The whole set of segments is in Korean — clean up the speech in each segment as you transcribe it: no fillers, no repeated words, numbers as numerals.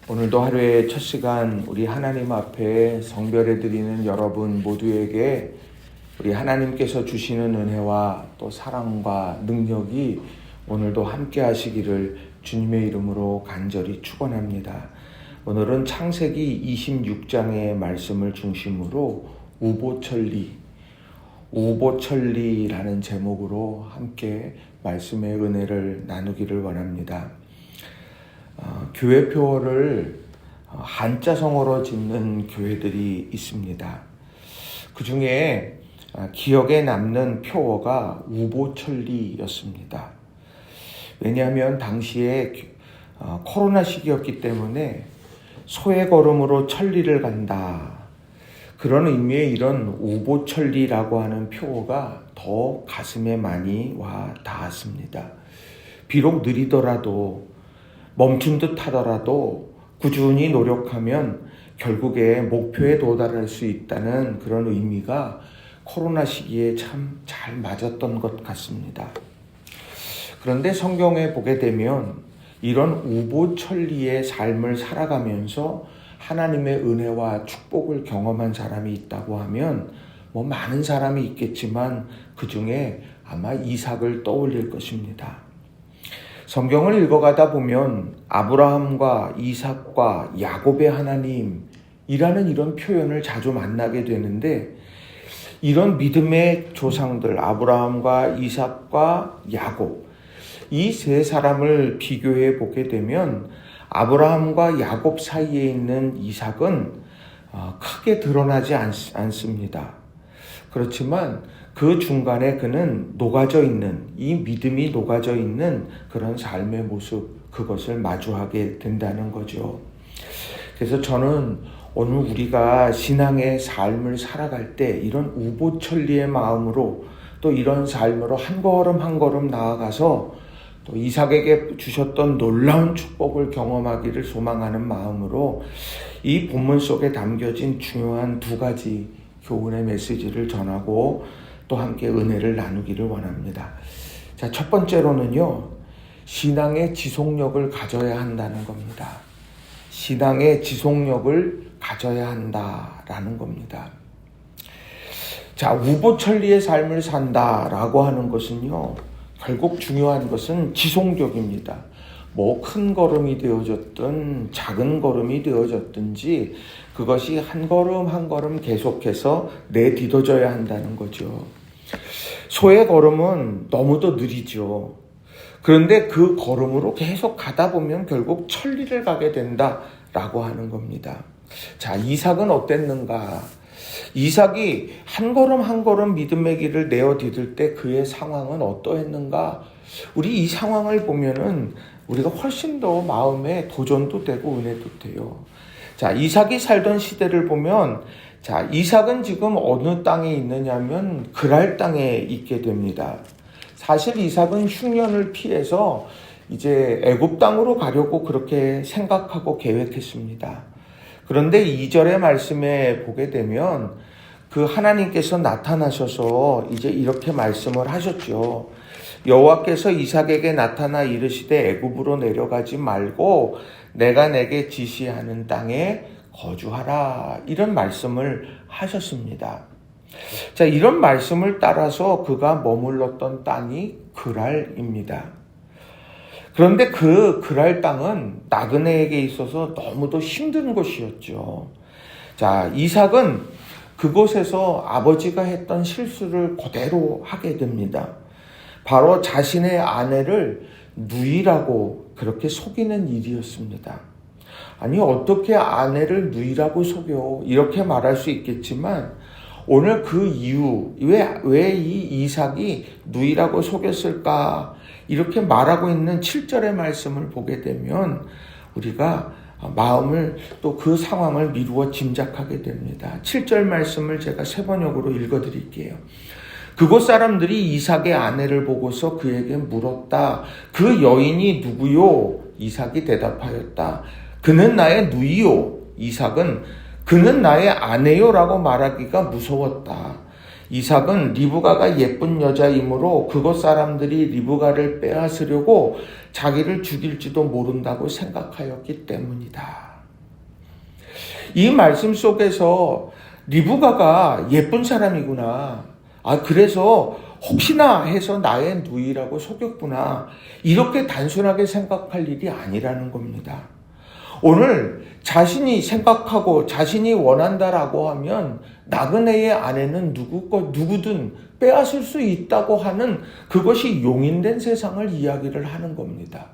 오늘도 하루의 첫 시간 우리 하나님 앞에 성별해 드리는 여러분 모두에게 우리 하나님께서 주시는 은혜와 또 사랑과 능력이 오늘도 함께 하시기를 주님의 이름으로 간절히 축원합니다. 오늘은 창세기 26장의 말씀을 중심으로 우보천리라는 제목으로 함께 말씀의 은혜를 나누기를 원합니다. 교회표어를 한자성어로 짓는 교회들이 있습니다. 그 중에 기억에 남는 표어가 우보천리였습니다. 왜냐하면 당시에 코로나 시기였기 때문에 소의 걸음으로 천리를 간다. 그런 의미의 이런 우보천리라고 하는 표어가 더 가슴에 많이 와 닿았습니다. 비록 느리더라도 멈춘 듯 하더라도 꾸준히 노력하면 결국에 목표에 도달할 수 있다는 그런 의미가 코로나 시기에 참 잘 맞았던 것 같습니다. 그런데 성경에 보게 되면 이런 우보천리의 삶을 살아가면서 하나님의 은혜와 축복을 경험한 사람이 있다고 하면 많은 사람이 있겠지만 그 중에 아마 이삭을 떠올릴 것입니다. 성경을 읽어가다 보면 아브라함과 이삭과 야곱의 하나님이라는 이런 표현을 자주 만나게 되는데, 이런 믿음의 조상들 아브라함과 이삭과 야곱, 이 세 사람을 비교해 보게 되면 아브라함과 야곱 사이에 있는 이삭은 크게 드러나지 않습니다. 그렇지만 그 중간에 그는 녹아져 있는, 이 믿음이 녹아져 있는 그런 삶의 모습, 그것을 마주하게 된다는 거죠. 그래서 저는 오늘 우리가 신앙의 삶을 살아갈 때 이런 우보천리의 마음으로 또 이런 삶으로 한 걸음 한 걸음 나아가서 또 이삭에게 주셨던 놀라운 축복을 경험하기를 소망하는 마음으로 이 본문 속에 담겨진 중요한 두 가지 교훈의 메시지를 전하고 또 함께 은혜를 나누기를 원합니다. 자, 첫 번째로는요, 신앙의 지속력을 가져야 한다는 겁니다. 신앙의 지속력을 가져야 한다라는 겁니다. 자, 우보천리의 삶을 산다라고 하는 것은요, 결국 중요한 것은 지속력입니다. 큰 걸음이 되어졌든 작은 걸음이 되어졌든지 그것이 한 걸음 한 걸음 계속해서 내딛어져야 한다는 거죠. 소의 걸음은 너무도 느리죠. 그런데 그 걸음으로 계속 가다 보면 결국 천리를 가게 된다라고 하는 겁니다. 자, 이삭은 어땠는가? 이삭이 한 걸음 한 걸음 믿음의 길을 내어디딜 때 그의 상황은 어떠했는가? 우리 이 상황을 보면은 우리가 훨씬 더 마음에 도전도 되고 은혜도 돼요. 자, 이삭이 살던 시대를 보면, 자, 이삭은 지금 어느 땅에 있느냐면 그랄 땅에 있게 됩니다. 사실 이삭은 흉년을 피해서 이제 애굽 땅으로 가려고 그렇게 생각하고 계획했습니다. 그런데 2절의 말씀에 보게 되면 그 하나님께서 나타나셔서 이제 이렇게 말씀을 하셨죠. 여호와께서 이삭에게 나타나 이르시되 애굽으로 내려가지 말고 내가 내게 지시하는 땅에 거주하라. 이런 말씀을 하셨습니다. 자, 이런 말씀을 따라서 그가 머물렀던 땅이 그랄입니다. 그런데 그 그랄 땅은 나그네에게 있어서 너무도 힘든 곳이었죠. 자, 이삭은 그곳에서 아버지가 했던 실수를 그대로 하게 됩니다. 바로 자신의 아내를 누이라고 그렇게 속이는 일이었습니다. 아니, 어떻게 아내를 누이라고 속여? 이렇게 말할 수 있겠지만 오늘 그 이유, 왜 이 이삭이 누이라고 속였을까? 이렇게 말하고 있는 7절의 말씀을 보게 되면 우리가 마음을 또 그 상황을 미루어 짐작하게 됩니다. 7절 말씀을 제가 세번역으로 읽어드릴게요. 그곳 사람들이 이삭의 아내를 보고서 그에게 물었다. 그 여인이 누구요? 이삭이 대답하였다. 그는 나의 누이요. 이삭은 그는 나의 아내요라고 말하기가 무서웠다. 이삭은 리브가가 예쁜 여자이므로 그곳 사람들이 리브가를 빼앗으려고 자기를 죽일지도 모른다고 생각하였기 때문이다. 이 말씀 속에서 리브가가 예쁜 사람이구나. 그래서 혹시나 해서 나의 누이라고 속였구나. 이렇게 단순하게 생각할 일이 아니라는 겁니다. 오늘 자신이 생각하고 자신이 원한다라고 하면 나그네의 아내는 누구든 빼앗을 수 있다고 하는 그것이 용인된 세상을 이야기를 하는 겁니다.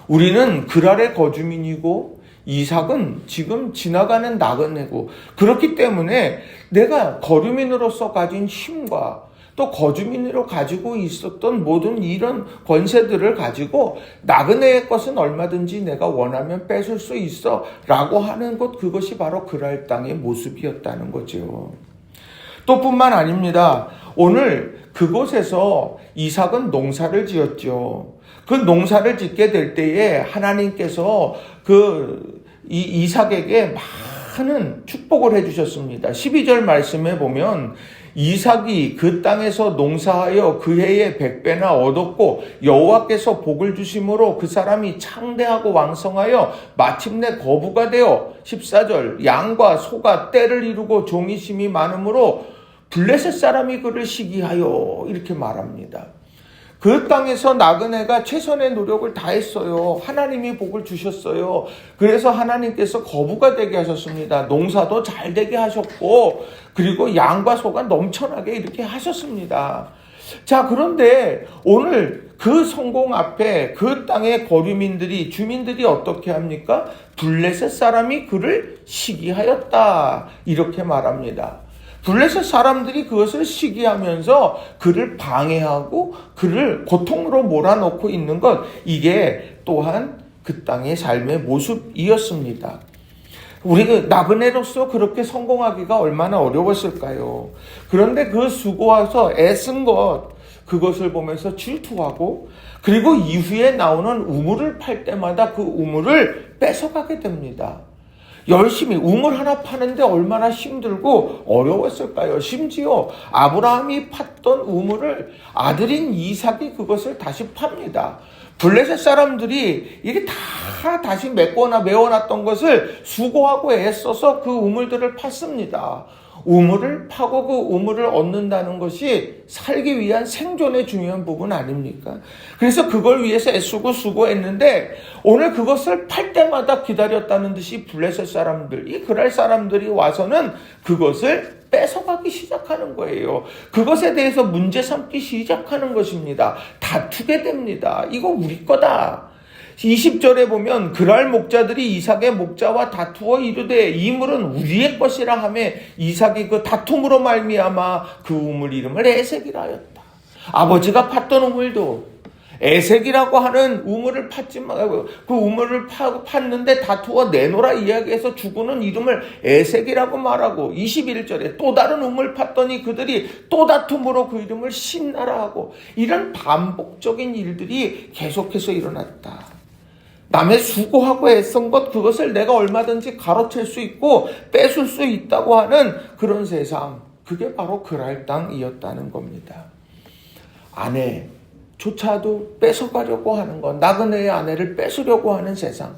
우리는 그랄의 거주민이고 이삭은 지금 지나가는 나그네고, 그렇기 때문에 내가 거주민으로서 가진 힘과 또 거주민으로 가지고 있었던 모든 이런 권세들을 가지고 나그네의 것은 얼마든지 내가 원하면 뺏을 수 있어 라고 하는 것, 그것이 바로 그랄 땅의 모습이었다는 거죠. 또 뿐만 아닙니다. 오늘 그곳에서 이삭은 농사를 지었죠. 그 농사를 짓게 될 때에 하나님께서 이삭에게 많은 축복을 해주셨습니다. 12절 말씀에 보면 이삭이 그 땅에서 농사하여 그 해에 100배나 얻었고 여호와께서 복을 주심으로 그 사람이 창대하고 왕성하여 마침내 거부가 되어 14절 양과 소가 떼를 이루고 종이 심이 많으므로 블레셋 사람이 그를 시기하여 이렇게 말합니다. 그 땅에서 나그네가 최선의 노력을 다했어요. 하나님이 복을 주셨어요. 그래서 하나님께서 거부가 되게 하셨습니다. 농사도 잘 되게 하셨고, 그리고 양과 소가 넘쳐나게 이렇게 하셨습니다. 자, 그런데 오늘 그 성공 앞에 그 땅의 주민들이 어떻게 합니까? 블레셋 사람이 그를 시기하였다. 이렇게 말합니다. 블레셋 사람들이 그것을 시기하면서 그를 방해하고 그를 고통으로 몰아넣고 있는 것, 이게 또한 그 땅의 삶의 모습이었습니다. 우리 나그네로서 그렇게 성공하기가 얼마나 어려웠을까요? 그런데 그 수고해서 애쓴 그것을 보면서 질투하고, 그리고 이후에 나오는 우물을 팔 때마다 그 우물을 뺏어가게 됩니다. 열심히 우물 하나 파는데 얼마나 힘들고 어려웠을까요? 심지어 아브라함이 팠던 우물을 아들인 이삭이 그것을 다시 팝니다. 블레셋 사람들이 이게 다 다시 메워놨던 것을 수고하고 애써서 그 우물들을 팠습니다. 우물을 파고 그 우물을 얻는다는 것이 살기 위한 생존의 중요한 부분 아닙니까? 그래서 그걸 위해서 애쓰고 수고했는데 오늘 그것을 팔 때마다 기다렸다는 듯이 블레셋 사람들, 이 그랄 사람들이 와서는 그것을 뺏어가기 시작하는 거예요. 그것에 대해서 문제 삼기 시작하는 것입니다. 다투게 됩니다. 이거 우리 거다. 20절에 보면 그랄 목자들이 이삭의 목자와 다투어 이르되 이 물은 우리의 것이라 하며 이삭이 그 다툼으로 말미암아 그 우물 이름을 에색이라 하였다. 아버지가 팠던 우물도 에색이라고 하는 우물을 팠지만 그 우물을 팠는데 다투어 내놓으라 이야기해서 주고는 이름을 에색이라고 말하고, 21절에 또 다른 우물 팠더니 그들이 또 다툼으로 그 이름을 신나라 하고, 이런 반복적인 일들이 계속해서 일어났다. 남의 수고하고 애쓴 것, 그것을 내가 얼마든지 가로챌 수 있고 뺏을 수 있다고 하는 그런 세상, 그게 바로 그랄 땅이었다는 겁니다. 아내조차도 뺏어가려고 하는 것, 나그네의 아내를 뺏으려고 하는 세상,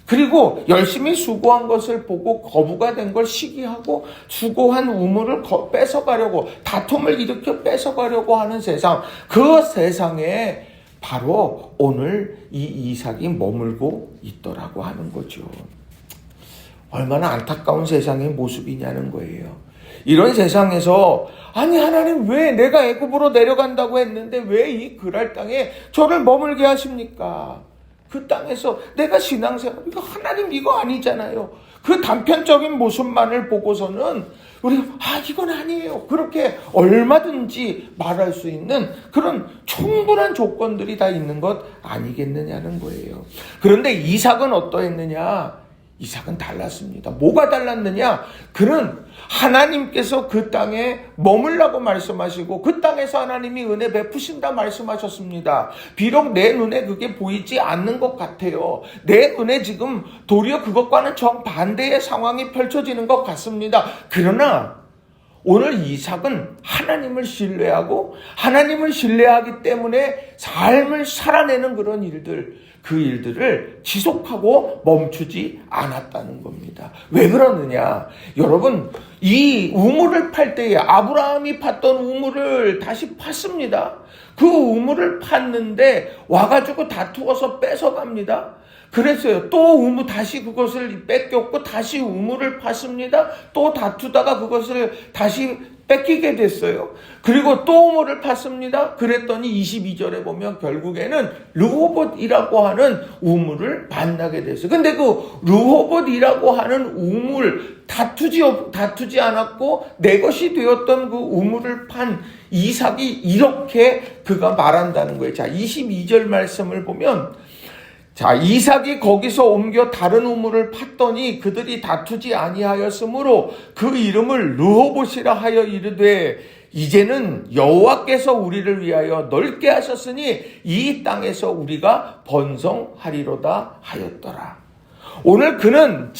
그리고 열심히 수고한 것을 보고 거부가 된 걸 시기하고 수고한 우물을 뺏어가려고, 다툼을 일으켜 뺏어가려고 하는 세상, 그 세상에 바로 오늘 이 이삭이 머물고 있더라고 하는 거죠. 얼마나 안타까운 세상의 모습이냐는 거예요. 이런 세상에서 아니 하나님 왜 내가 애굽으로 내려간다고 했는데 왜 이 그랄 땅에 저를 머물게 하십니까? 그 땅에서 내가 신앙생활, 이거 하나님 이거 아니잖아요. 그 단편적인 모습만을 보고서는 우리가 이건 아니에요, 그렇게 얼마든지 말할 수 있는 그런 충분한 조건들이 다 있는 것 아니겠느냐는 거예요. 그런데 이삭은 어떠했느냐? 이삭은 달랐습니다. 뭐가 달랐느냐? 그는 하나님께서 그 땅에 머물라고 말씀하시고 그 땅에서 하나님이 은혜 베푸신다 말씀하셨습니다. 비록 내 눈에 그게 보이지 않는 것 같아요. 내 눈에 지금 도리어 그것과는 정반대의 상황이 펼쳐지는 것 같습니다. 그러나 오늘 이삭은 하나님을 신뢰하고 하나님을 신뢰하기 때문에 삶을 살아내는 그런 일들, 그 일들을 지속하고 멈추지 않았다는 겁니다. 왜 그러느냐? 여러분, 이 우물을 팔 때에 아브라함이 팠던 우물을 다시 팠습니다. 그 우물을 팠는데 와가지고 다투어서 뺏어갑니다. 그랬어요. 또 우물 다시 그것을 뺏겼고 다시 우물을 팠습니다. 또 다투다가 그것을 다시 뺏기게 됐어요. 그리고 또 우물을 팠습니다. 그랬더니 22절에 보면 결국에는 르호봇이라고 하는 우물을 만나게 됐어요. 근데 그 르호봇이라고 하는 우물 다투지 않았고 내 것이 되었던 그 우물을 판 이삭이 이렇게 그가 말한다는 거예요. 자, 22절 말씀을 보면 자, 이삭이 거기서 옮겨 다른 우물을 팠더니 그들이 다투지 아니하였으므로 그 이름을 르호봇이라 하여 이르되 이제는 여호와께서 우리를 위하여 넓게 하셨으니 이 땅에서 우리가 번성하리로다 하였더라. 오늘 그는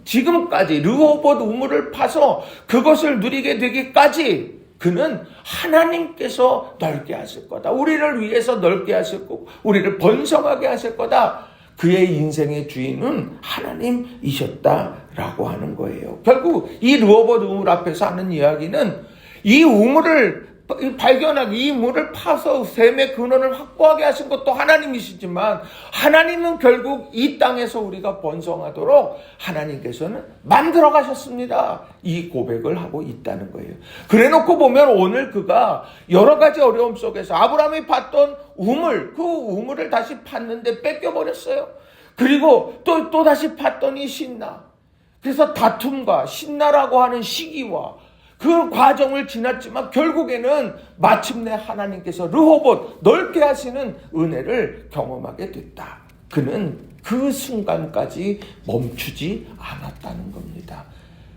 지금까지 르호봇 우물을 파서 그것을 누리게 되기까지 그는 하나님께서 넓게 하실 거다. 우리를 위해서 넓게 하실 거고 우리를 번성하게 하실 거다. 그의 인생의 주인은 하나님이셨다라고 하는 거예요. 결국 이 르호봇 우물 앞에서 하는 이야기는 이 우물을 발견하기, 이 물을 파서 샘의 근원을 확보하게 하신 것도 하나님이시지만 하나님은 결국 이 땅에서 우리가 번성하도록 하나님께서는 만들어 가셨습니다. 이 고백을 하고 있다는 거예요. 그래 놓고 보면 오늘 그가 여러 가지 어려움 속에서 아브라함이 팠던 우물, 그 우물을 다시 팠는데 뺏겨버렸어요. 그리고 또 다시 팠더니 신나. 그래서 다툼과 신나라고 하는 시기와 그 과정을 지났지만 결국에는 마침내 하나님께서 르호봇 넓게 하시는 은혜를 경험하게 됐다. 그는 그 순간까지 멈추지 않았다는 겁니다.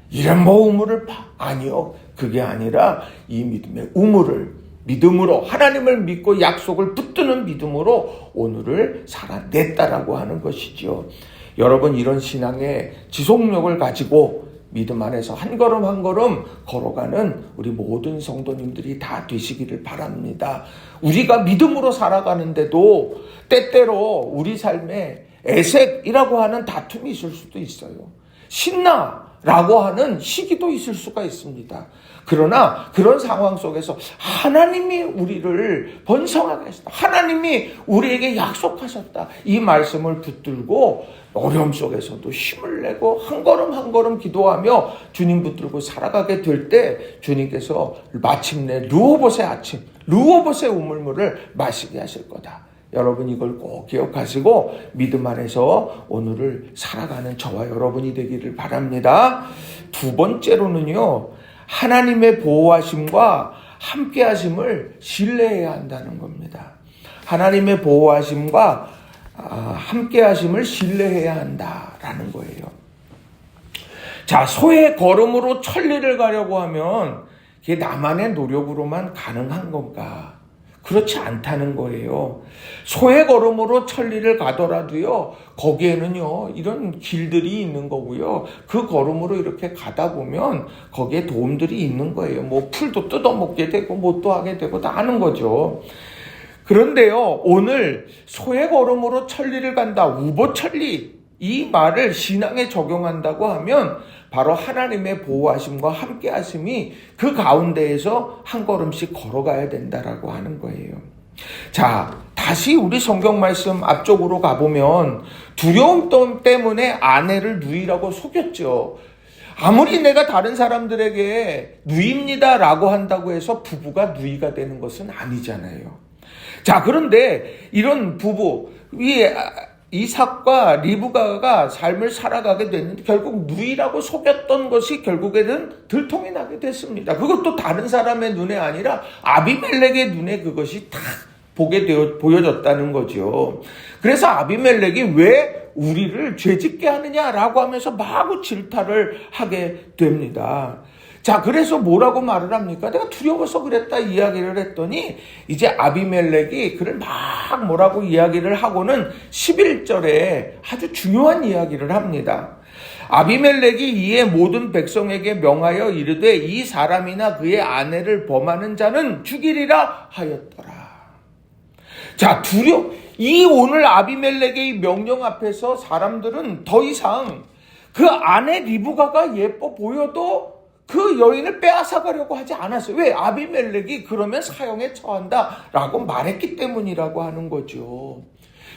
이런 뭐 우물을 파? 아니요. 그게 아니라 이 믿음의 우물을 믿음으로 하나님을 믿고 약속을 붙드는 믿음으로 오늘을 살아냈다라고 하는 것이죠. 여러분, 이런 신앙의 지속력을 가지고 믿음 안에서 한 걸음 한 걸음 걸어가는 우리 모든 성도님들이 다 되시기를 바랍니다. 우리가 믿음으로 살아가는데도 때때로 우리 삶에 에색이라고 하는 다툼이 있을 수도 있어요. 신나라고 하는 시기도 있을 수가 있습니다. 그러나 그런 상황 속에서 하나님이 우리를 번성하게 하셨다. 하나님이 우리에게 약속하셨다. 이 말씀을 붙들고 어려움 속에서도 힘을 내고 한 걸음 한 걸음 기도하며 주님 붙들고 살아가게 될 때 주님께서 마침내 르호봇의 아침, 르호봇의 우물물을 마시게 하실 거다. 여러분, 이걸 꼭 기억하시고 믿음 안에서 오늘을 살아가는 저와 여러분이 되기를 바랍니다. 두 번째로는요, 하나님의 보호하심과 함께하심을 신뢰해야 한다는 겁니다. 하나님의 보호하심과 함께하심을 신뢰해야 한다라는 거예요. 자, 소의 걸음으로 천리를 가려고 하면 이게 나만의 노력으로만 가능한 건가? 그렇지 않다는 거예요. 소의 걸음으로 천리를 가더라도요, 거기에는요, 이런 길들이 있는 거고요. 그 걸음으로 이렇게 가다 보면 거기에 도움들이 있는 거예요. 뭐 풀도 뜯어먹게 되고 뭣도 하게 되고 다 하는 거죠. 그런데요, 오늘 소의 걸음으로 천리를 간다, 우보천리, 이 말을 신앙에 적용한다고 하면 바로 하나님의 보호하심과 함께하심이 그 가운데에서 한 걸음씩 걸어가야 된다라고 하는 거예요. 자, 다시 우리 성경 말씀 앞쪽으로 가보면 두려움 때문에 아내를 누이라고 속였죠. 아무리 내가 다른 사람들에게 누이입니다라고 한다고 해서 부부가 누이가 되는 것은 아니잖아요. 자, 그런데 이런 부부, 이삭과 리브가가 삶을 살아가게 됐는데 결국 누이라고 속였던 것이 결국에는 들통이 나게 됐습니다. 그것도 다른 사람의 눈에 아니라 아비멜렉의 눈에 그것이 딱 보여졌다는 거죠. 그래서 아비멜렉이 왜 우리를 죄짓게 하느냐라고 하면서 마구 질타를 하게 됩니다. 자, 그래서 뭐라고 말을 합니까? 내가 두려워서 그랬다 이야기를 했더니 이제 아비멜렉이 그를 막 뭐라고 이야기를 하고는 11절에 아주 중요한 이야기를 합니다. 아비멜렉이 이에 모든 백성에게 명하여 이르되 이 사람이나 그의 아내를 범하는 자는 죽이리라 하였더라. 자, 이 오늘 아비멜렉의 명령 앞에서 사람들은 더 이상 그 아내 리브가가 예뻐 보여도 그 여인을 빼앗아가려고 하지 않았어요. 왜? 아비멜렉이 그러면 사형에 처한다라고 말했기 때문이라고 하는 거죠.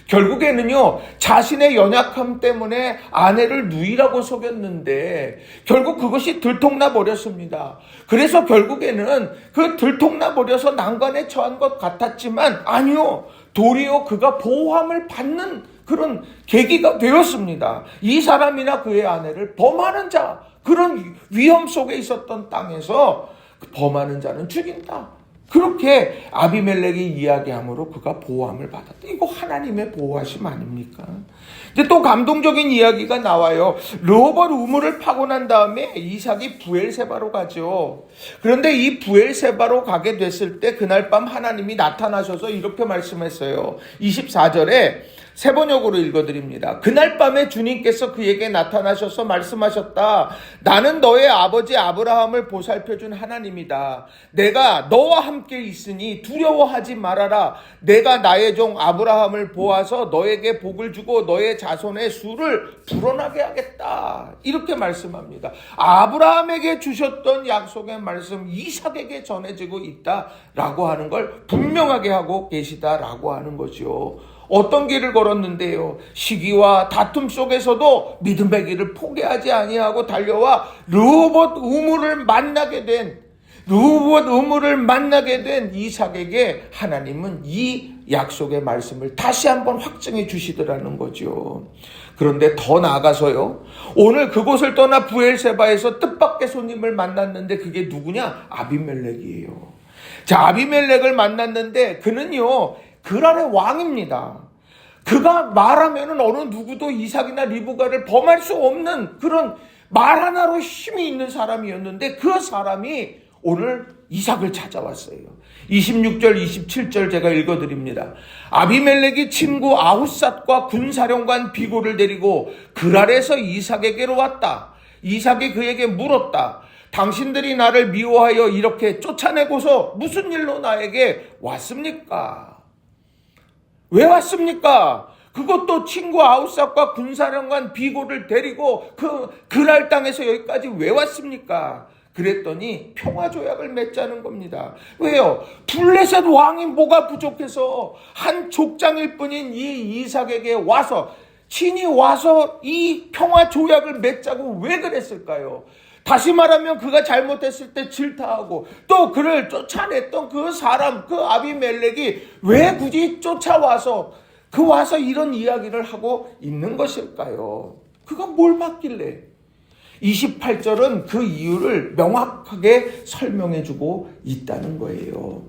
결국에는요, 자신의 연약함 때문에 아내를 누이라고 속였는데 결국 그것이 들통나 버렸습니다. 그래서 결국에는 그 들통나 버려서 난관에 처한 것 같았지만 아니요, 도리어 그가 보호함을 받는 그런 계기가 되었습니다. 이 사람이나 그의 아내를 범하는 자, 그런 위험 속에 있었던 땅에서 범하는 자는 죽인다. 그렇게 아비멜렉이 이야기함으로 그가 보호함을 받았다. 이거 하나님의 보호하심 아닙니까? 근데 또 감동적인 이야기가 나와요. 르호봇 우물을 파고 난 다음에 이삭이 부엘세바로 가죠. 그런데 이 부엘세바로 가게 됐을 때 그날 밤 하나님이 나타나셔서 이렇게 말씀했어요. 24절에 세 번역으로 읽어드립니다. 그날 밤에 주님께서 그에게 나타나셔서 말씀하셨다. 나는 너의 아버지 아브라함을 보살펴준 하나님이다. 내가 너와 함께 있으니 두려워하지 말아라. 내가 나의 종 아브라함을 보아서 너에게 복을 주고 너의 자손의 수를 불어나게 하겠다. 이렇게 말씀합니다. 아브라함에게 주셨던 약속의 말씀 이삭에게 전해지고 있다라고 하는 걸 분명하게 하고 계시다라고 하는 거죠. 어떤 길을 걸었는데요. 시기와 다툼 속에서도 믿음의 길을 포기하지 아니하고 달려와 르호봇 우물을 만나게 된 이삭에게 하나님은 이 약속의 말씀을 다시 한번 확증해 주시더라는 거죠. 그런데 더 나아가서요. 오늘 그곳을 떠나 부엘세바에서 뜻밖의 손님을 만났는데 그게 누구냐? 아비멜렉이에요. 자, 아비멜렉을 만났는데 그는요, 그랄의 왕입니다. 그가 말하면은 어느 누구도 이삭이나 리브가를 범할 수 없는 그런 말 하나로 힘이 있는 사람이었는데 그 사람이 오늘 이삭을 찾아왔어요. 26절, 27절 제가 읽어드립니다. 아비멜렉이 친구 아훗삿과 군사령관 비고를 데리고 그랄에서 이삭에게로 왔다. 이삭이 그에게 물었다. 당신들이 나를 미워하여 이렇게 쫓아내고서 무슨 일로 나에게 왔습니까? 왜 왔습니까? 그것도 친구 아훗삿과 군사령관 비고를 데리고 그랄 땅에서 여기까지 왜 왔습니까? 그랬더니 평화조약을 맺자는 겁니다. 왜요? 블레셋 왕이 뭐가 부족해서 한 족장일 뿐인 이 이삭에게 와서 친히 와서 이 평화조약을 맺자고 왜 그랬을까요? 다시 말하면 그가 잘못했을 때 질타하고 또 그를 쫓아냈던 그 사람, 그 아비멜렉이 왜 굳이 쫓아와서 와서 이런 이야기를 하고 있는 것일까요? 그가 뭘 맡길래? 28절은 그 이유를 명확하게 설명해주고 있다는 거예요.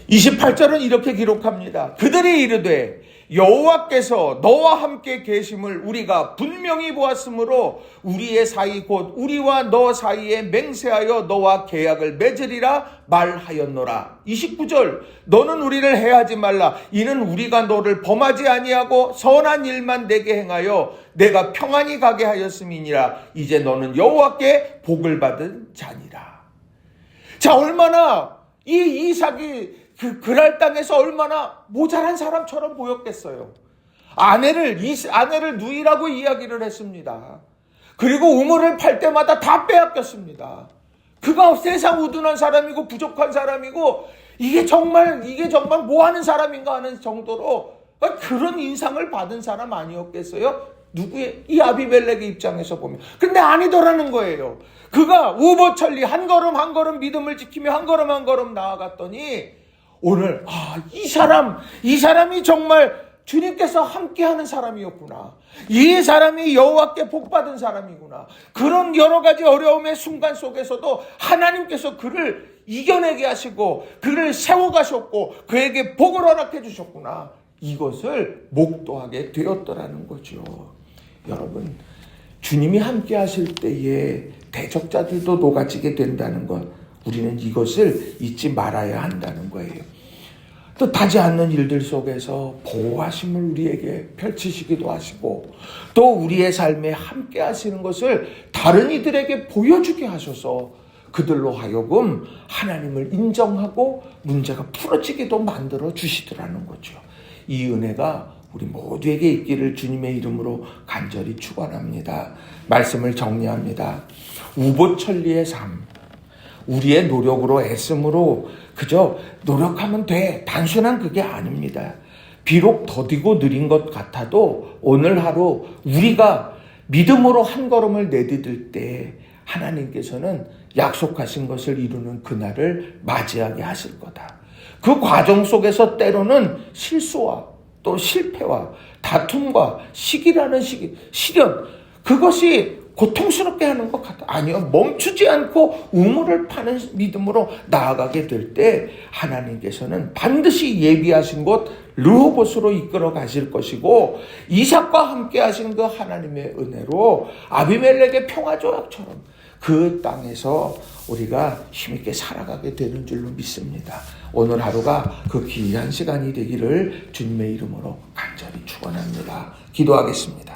28절은 이렇게 기록합니다. 그들이 이르되 여호와께서 너와 함께 계심을 우리가 분명히 보았으므로 우리의 사이 곧 우리와 너 사이에 맹세하여 너와 계약을 맺으리라 말하였노라. 29절 너는 우리를 해하지 말라. 이는 우리가 너를 범하지 아니하고 선한 일만 내게 행하여 내가 평안히 가게 하였음이니라. 이제 너는 여호와께 복을 받은 자니라. 자, 얼마나 이 이삭이 그랄 땅에서 얼마나 모자란 사람처럼 보였겠어요. 아내를 누이라고 이야기를 했습니다. 그리고 우물을 팔 때마다 다 빼앗겼습니다. 그가 세상 우둔한 사람이고 부족한 사람이고 이게 정말 뭐 하는 사람인가 하는 정도로 그런 인상을 받은 사람 아니었겠어요? 이 아비멜렉의 입장에서 보면. 근데 아니더라는 거예요. 그가 우보천리 한 걸음 한 걸음 믿음을 지키며 한 걸음 한 걸음 나아갔더니 오늘 이 사람이 정말 주님께서 함께하는 사람이었구나. 이 사람이 여호와께 복받은 사람이구나. 그런 여러 가지 어려움의 순간 속에서도 하나님께서 그를 이겨내게 하시고 그를 세워가셨고 그에게 복을 허락해 주셨구나. 이것을 목도하게 되었더라는 거죠. 여러분, 주님이 함께 하실 때에 대적자들도 녹아지게 된다는 것, 우리는 이것을 잊지 말아야 한다는 거예요. 뜻하지 않는 일들 속에서 보호하심을 우리에게 펼치시기도 하시고, 또 우리의 삶에 함께 하시는 것을 다른 이들에게 보여주게 하셔서 그들로 하여금 하나님을 인정하고 문제가 풀어지게도 만들어 주시더라는 거죠. 이 은혜가 우리 모두에게 있기를 주님의 이름으로 간절히 축원합니다. 말씀을 정리합니다. 우보천리의 삶, 우리의 노력으로 애씀으로 그저 노력하면 돼, 단순한 그게 아닙니다. 비록 더디고 느린 것 같아도 오늘 하루 우리가 믿음으로 한 걸음을 내디딜 때 하나님께서는 약속하신 것을 이루는 그날을 맞이하게 하실 거다. 그 과정 속에서 때로는 실수와 또 실패와 다툼과 시기라는 시련, 그것이 고통스럽게 하는 것 같아. 아니요. 멈추지 않고 우물을 파는 믿음으로 나아가게 될 때 하나님께서는 반드시 예비하신 곳 르호봇으로 이끌어 가실 것이고, 이삭과 함께 하신 그 하나님의 은혜로 아비멜렉의 평화조약처럼 그 땅에서 우리가 힘있게 살아가게 되는 줄로 믿습니다. 오늘 하루가 그 귀한 시간이 되기를 주님의 이름으로 간절히 축원합니다. 기도하겠습니다.